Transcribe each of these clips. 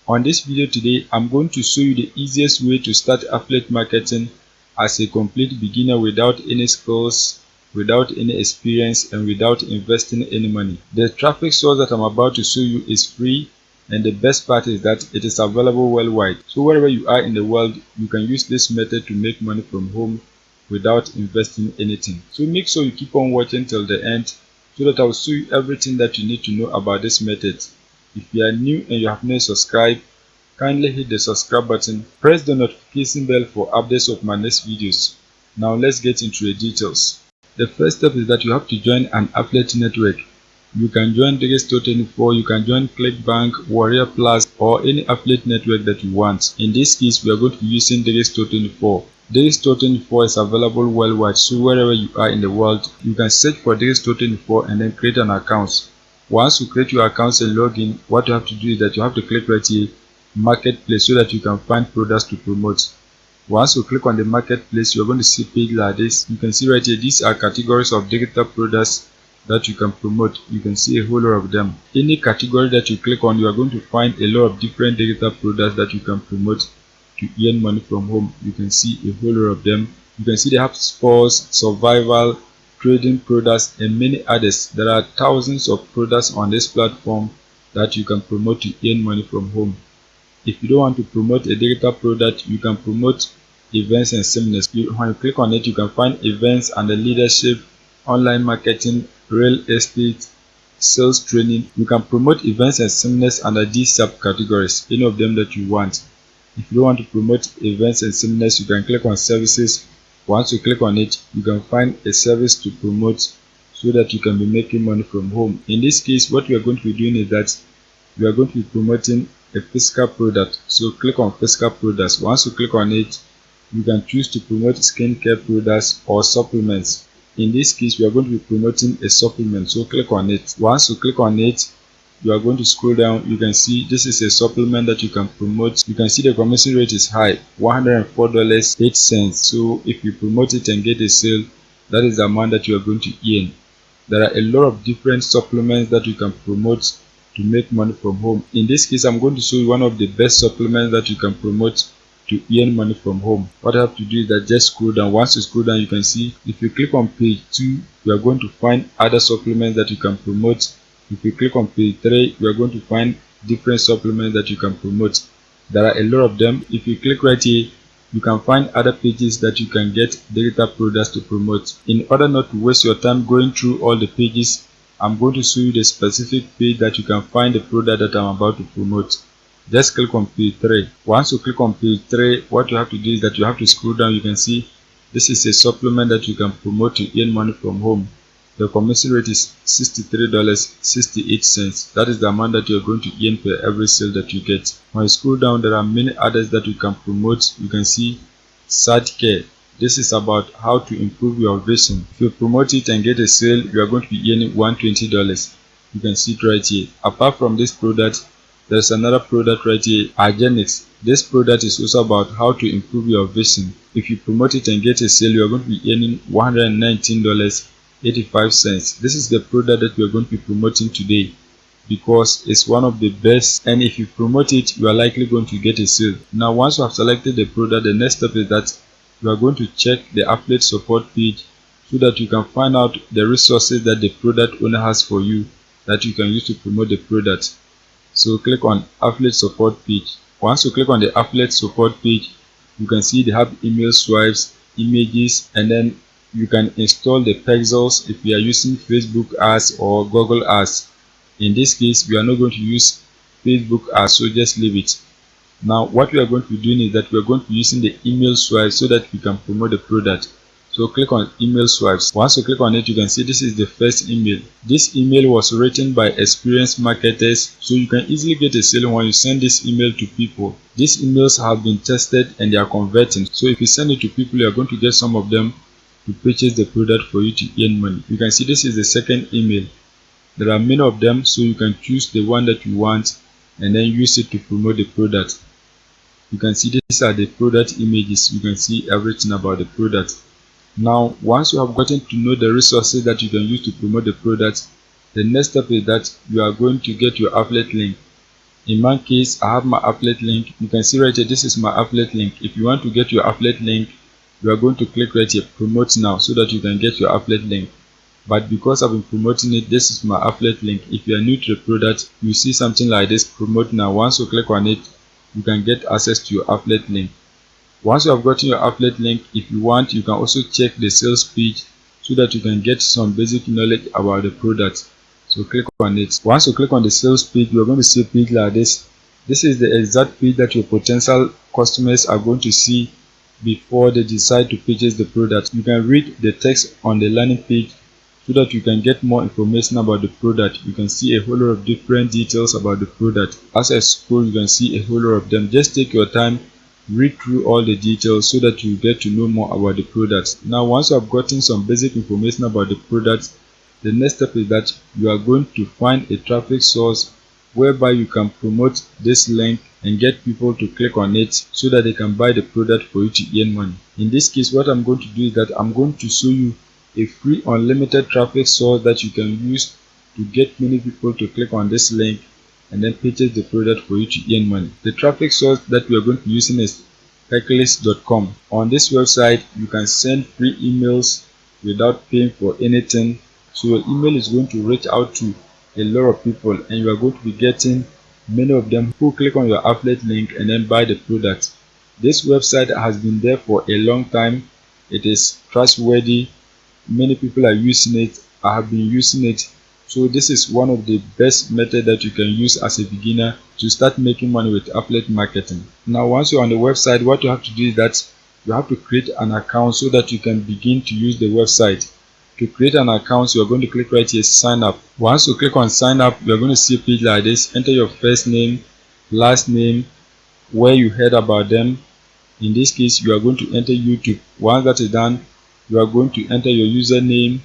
On this video today, I'm going to show you the easiest way to start affiliate marketing as a complete beginner without any skills, without any experience, and without investing any money. The traffic source that I'm about to show you is free, and the best part is that it is available worldwide. So wherever you are in the world, you can use this method to make money from home without investing anything. So make sure you keep on watching till the end so that I will show you everything that you need to know about this method. If you are new and you have not subscribed, kindly hit the subscribe button, press the notification bell for updates of my next videos. Now let's get into the details. The first step is that you have to join an affiliate network. You can join Store24, you can join ClickBank, Warrior Plus, or any affiliate network that you want. In this case, we are going to be using Store24. Store24 is available worldwide, so wherever you are in the world, you can search for Store24 and then create an account. Once you create your account and log in, what you have to do is that you have to click right here, Marketplace, so that you can find products to promote. Once you click on the Marketplace, you're going to see page like this. You can see right here, these are categories of digital products that you can promote. You can see a whole lot of them. Any category that you click on, you are going to find a lot of different digital products that you can promote to earn money from home. You can see a whole lot of them. You can see they have sports, survival, trading products, and many others. There are thousands of products on this platform that you can promote to earn money from home. If you don't want to promote a digital product, you can promote events and seminars. When you click on it, you can find events under leadership, online marketing, real estate, sales training. You can promote events and seminars under these subcategories, any of them that you want. If you don't want to promote events and seminars, you can click on services. Once you click on it, you can find a service to promote so that you can be making money from home. In this case, what we are going to be doing is that we are going to be promoting a physical product. So click on physical products. Once you click on it, you can choose to promote skincare products or supplements. In this case, we are going to be promoting a supplement, so click on it. Once you click on it, you are going to scroll down. You can see this is a supplement that you can promote. You can see the commission rate is high, $104.08. So if you promote it and get a sale, that is the amount that you are going to earn. There are a lot of different supplements that you can promote to make money from home. In this case, I'm going to show you one of the best supplements that you can promote to earn money from home. What I have to do is that just scroll down. Once you scroll down, you can see if you click on page 2, you are going to find other supplements that you can promote. If you click on page 3, you are going to find different supplements that you can promote. There are a lot of them. If you click right here, you can find other pages that you can get digital products to promote. In order not to waste your time going through all the pages, I'm going to show you the specific page that you can find the product that I'm about to promote. Just click on page 3. Once you click on page 3, what you have to do is that you have to scroll down. You can see this is a supplement that you can promote to earn money from home. The commission rate is $63.68. That is the amount that you're going to earn per every sale that you get. When you scroll down, there are many others that you can promote. You can see Sight Care. This is about how to improve your vision. If you promote it and get a sale, you are going to be earning $120. You can see it right here. Apart from this product, there's another product right here, Argenix. This product is also about how to improve your vision. If you promote it and get a sale, you are going to be earning $119.85. This is the product that we are going to be promoting today because it's one of the best, and if you promote it, you are likely going to get a sale. Now, once you have selected the product, the next step is that you are going to check the affiliate support page so that you can find out the resources that the product owner has for you that you can use to promote the product. So click on affiliate support page. Once you click on the affiliate support page, you can see they have email swipes, images, and then you can install the pixels if you are using Facebook ads or Google ads. In this case, we are not going to use Facebook ads, so just leave it. Now what we are going to be doing is that we are going to be using the email swipes so that we can promote the product. So click on email swipes. Once you click on it, you can see this is the first email. This email was written by experienced marketers, so you can easily get a sale when you send this email to people. These emails have been tested and they are converting. So if you send it to people, you are going to get some of them to purchase the product for you to earn money. You can see this is the second email. There are many of them, so you can choose the one that you want and then use it to promote the product. You can see these are the product images. You can see everything about the product. Now, once you have gotten to know the resources that you can use to promote the product, the next step is that you are going to get your affiliate link. In my case, I have my affiliate link. You can see right here, this is my affiliate link. If you want to get your affiliate link, you are going to click right here, promote now, so that you can get your affiliate link. But because I've been promoting it, this is my affiliate link. If you are new to the product, you see something like this, promote now. Once you click on it, you can get access to your affiliate link. Once you have gotten your affiliate link, if you want, you can also check the sales page so that you can get some basic knowledge about the product. So click on it. Once you click on the sales page, you are going to see a page like this. This is the exact page that your potential customers are going to see before they decide to purchase the product. You can read the text on the landing page so that you can get more information about the product. You can see a whole lot of different details about the product. As I scroll, you can see a whole lot of them. Just take your time, read through all the details so that you get to know more about the product. Now, once you have gotten some basic information about the product, the next step is that you are going to find a traffic source whereby you can promote this link and get people to click on it so that they can buy the product for you to earn money. In this case, what I'm going to do is that I'm going to show you a free unlimited traffic source that you can use to get many people to click on this link and then purchase the product for you to earn money. The traffic source that we are going to be using is packlist.com. On this website, you can send free emails without paying for anything. So your email is going to reach out to a lot of people and you are going to be getting many of them who click on your affiliate link and then buy the product. This website has been there for a long time. It is trustworthy. Many people are using it. I have been using it. So this is one of the best methods that you can use as a beginner to start making money with affiliate marketing. Now, once you're on the website, what you have to do is that you have to create an account so that you can begin to use the website. To create an account, you are going to click right here, sign up. Once you click on sign up, you are going to see a page like this. Enter your first name, last name, where you heard about them. In this case, you are going to enter YouTube. Once that is done, you are going to enter your username,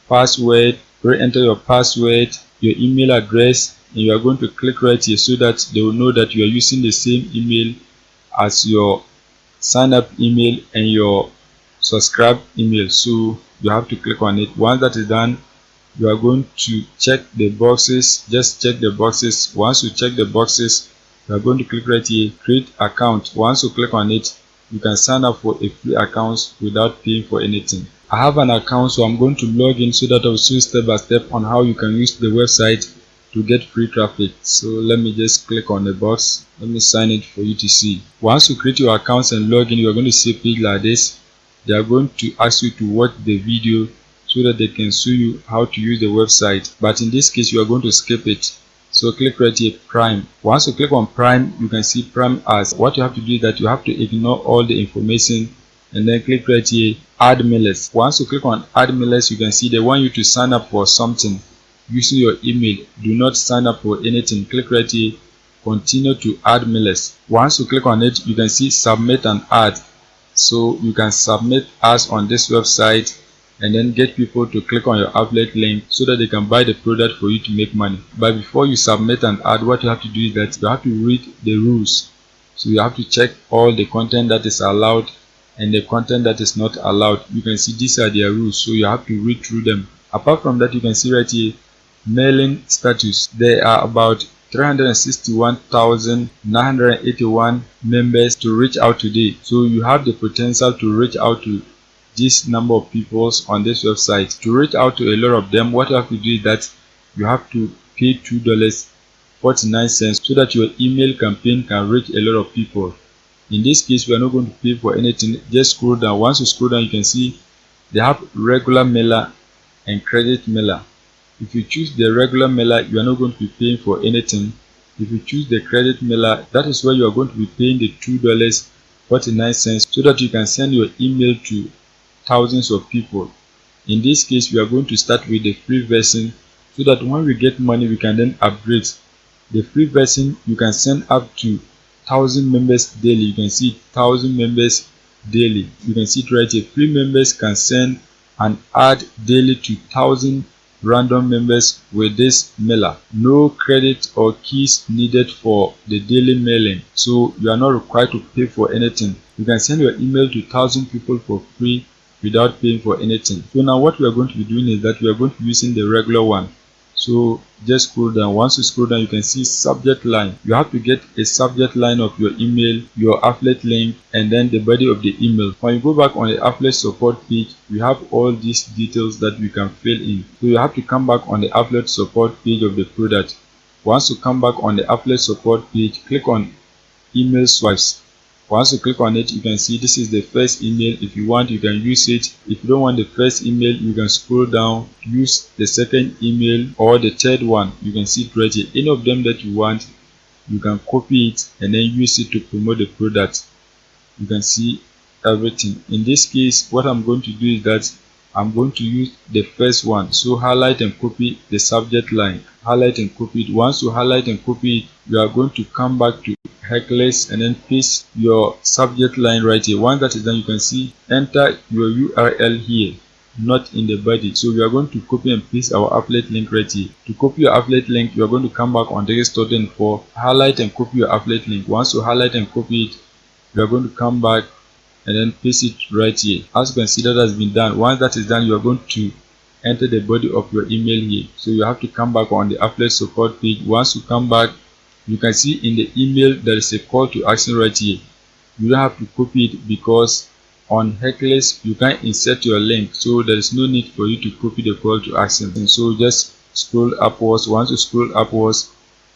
password, re-enter your password, your email address, and you are going to click right here so that they will know that you are using the same email as your sign up email and your subscribe email. So you have to click on it. Once that is done, you are going to check the boxes. Just check the boxes. Once you check the boxes, you are going to click right here, create account. Once you click on it, you can sign up for a free account without paying for anything. I have an account, so I'm going to log in so that I'll show you step by step on how you can use the website to get free traffic. So let me just click on the box. Let me sign it for you to see. Once you create your accounts and log in, you are going to see a page like this. They are going to ask you to watch the video so that they can show you how to use the website. But in this case, you are going to skip it. So click right here, Prime. Once you click on Prime, you can see Prime Ads. What you have to do is that you have to ignore all the information and then click right here, Add Mailers. Once you click on Add Mailers, you can see they want you to sign up for something using your email. Do not sign up for anything. Click right here, Continue to Add Mailers. Once you click on it, you can see Submit an Ad. So you can submit ads on this website and then get people to click on your affiliate link so that they can buy the product for you to make money. But before you submit an ad, what you have to do is that you have to read the rules. So you have to check all the content that is allowed and the content that is not allowed. You can see these are their rules, so you have to read through them. Apart from that, you can see right here, mailing status. There are about 361,981 members to reach out today. So you have the potential to reach out to this number of people on this website. To reach out to a lot of them, what you have to do is that you have to pay $2.49 so that your email campaign can reach a lot of people. In this case, we are not going to pay for anything. Just scroll down. Once you scroll down, you can see they have regular mailer and credit mailer. If you choose the regular mailer, you are not going to be paying for anything. If you choose the credit mailer, that is where you are going to be paying the $2.49 so that you can send your email to thousands of people. In this case, we are going to start with the free version so that when we get money, we can then upgrade. The free version, you can send up to 1,000 members daily. You can see 1,000 members daily. You can see it right here. Free members can send an ad daily to 1,000 random members with this mailer. No credit or keys needed for the daily mailing, so you are not required to pay for anything. You can send your email to 1,000 people for free without paying for anything. So now what we are going to be doing is that we are going to be using the regular one. So just scroll down. Once you scroll down, you can see subject line. You have to get a subject line of your email, your affiliate link, and then the body of the email. When you go back on the affiliate support page, we have all these details that we can fill in. So you have to come back on the affiliate support page of the product. Once you come back on the affiliate support page, click on email swipes. Once you click on it, you can see this is the first email. If you want, you can use it. If you don't want the first email, you can scroll down, use the second email or the third one. You can see it right here. Any of them that you want, you can copy it and then use it to promote the product. You can see everything. In this case, what I'm going to do is that I'm going to use the first one. So highlight and copy the subject line. Highlight and copy it. Once you highlight and copy it, you are going to come back to Heckless and then paste your subject line right here. Once that is done, you can see enter your URL here, not in the body. So we are going to copy and paste our affiliate link right here. To copy your affiliate link, you are going to come back on Digistore highlight and copy your affiliate link. Once you highlight and copy it, you are going to come back and then paste it right here. As you can see, that has been done. Once that is done, you are going to enter the body of your email here. So you have to come back on the affiliate support page. Once you come back, you can see in the email there is a call to action right here. You don't have to copy it because on Heckless you can insert your link, so there is no need for you to copy the call to action. And so just scroll upwards. Once you scroll upwards,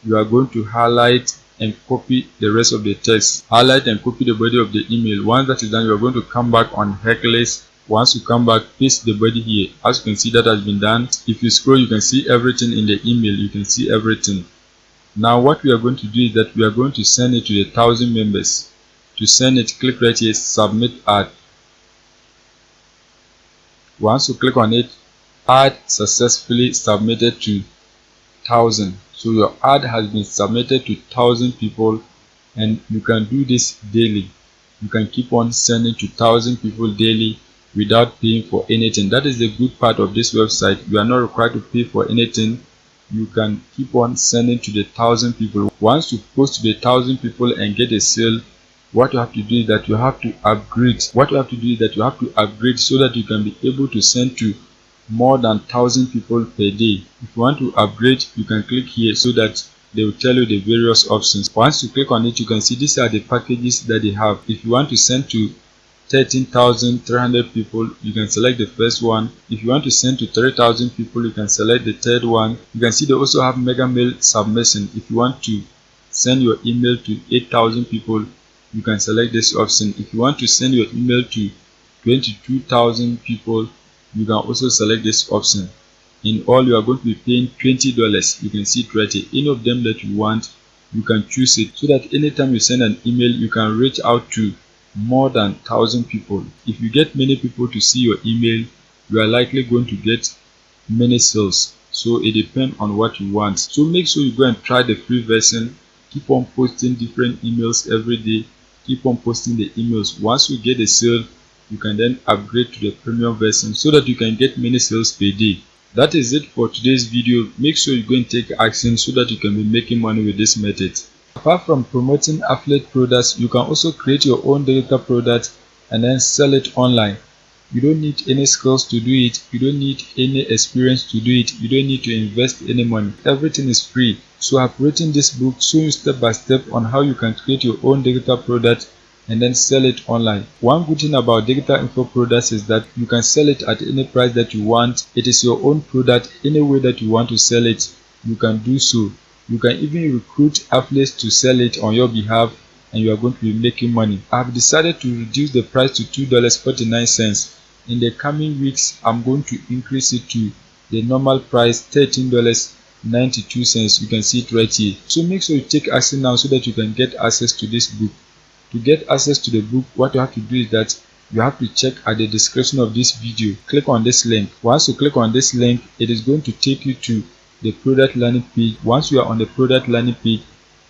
you are going to highlight and copy the rest of the text. Highlight and copy the body of the email. Once that is done, you are going to come back on Heckless. Once you come back, paste the body here. As you can see, that has been done. If you scroll, you can see everything in the email. You can see everything. Now what we are going to do is that we are going to send it to the 1,000 members. To send it, click right here, submit ad. Once you click on it, ad successfully submitted to 1,000. So your ad has been submitted to 1,000 people, and you can do this daily. You can keep on sending to 1,000 people daily without paying for anything. That is the good part of this website. You are not required to pay for anything. You can keep on sending to the 1,000 people. Once you post to the 1,000 people and get a sale, what you have to do is that you have to upgrade. What you have to do is that you have to upgrade so that you can be able to send to more than 1,000 people per day. If you want to upgrade, you can click here so that they will tell you the various options. Once you click on it, you can see these are the packages that they have. If you want to send to 13,300 people, you can select the first one. If you want to send to 3,000 people, you can select the third one. You can see they also have mega mail submission. If you want to send your email to 8,000 people, you can select this option. If you want to send your email to 22,000 people, you can also select this option. In all, you are going to be paying $20. You can see it right here. Any of them that you want, you can choose it so that anytime you send an email, you can reach out to more than 1,000 people. If you get many people to see your email, you are likely going to get many sales. So it depends on what you want. So make sure you go and try the free version. Keep on posting different emails every day. Keep on posting the emails. Once you get a sale, you can then upgrade to the premium version so that you can get many sales per day. That is it for today's video. Make sure you go and take action so that you can be making money with this method. Apart from promoting affiliate products, you can also create your own digital product and then sell it online. You don't need any skills to do it. You don't need any experience to do it. You don't need to invest any money. Everything is free. So I've written this book showing you step by step on how you can create your own digital product and then sell it online. One good thing about digital info products is that you can sell it at any price that you want. It is your own product. Any way that you want to sell it, you can do so. You can even recruit affiliates to sell it on your behalf, and you are going to be making money. I have decided to reduce the price to $2.49. In the coming weeks, I'm going to increase it to the normal price, $13.92. You can see it right here. So make sure you take action now so that you can get access to this book. To get access to the book, what you have to do is that you have to check at the description of this video. Click on this link. Once you click on this link, it is going to take you to the product landing page. Once you are on the product landing page,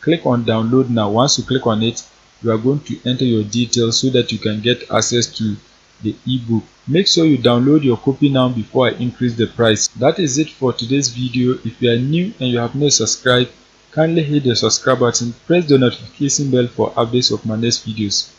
click on download now. Once you click on it, you are going to enter your details so that you can get access to the ebook. Make sure you download your copy now before I increase the price. That is it for today's video. If you are new and you have not subscribed, kindly hit the subscribe button, press the notification bell for updates of my next videos.